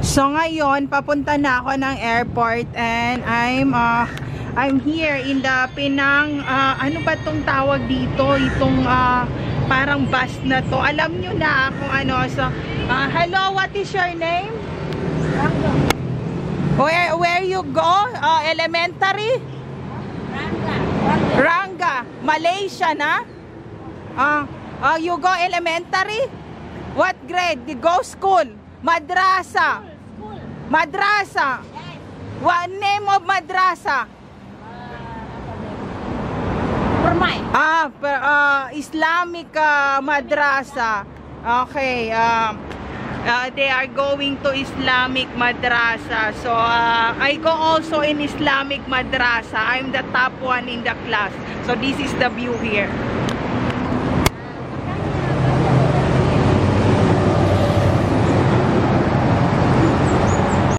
So ngayon, papunta na ako ng airport and I'm here in the Penang, ano ba tong tawag dito? Itong parang bus na to. Alam nyo na kung ano. So, hello, what is your name? Where you go? Elementary? Ranga. Malaysia na? You go elementary? What grade? You go school? Madrasa. Madrasa. What name of madrasa? Permai. Islamic madrasa. Okay. They are going to Islamic madrasa. So I go also in Islamic madrasa. I'm the top one in the class. So this is the view here.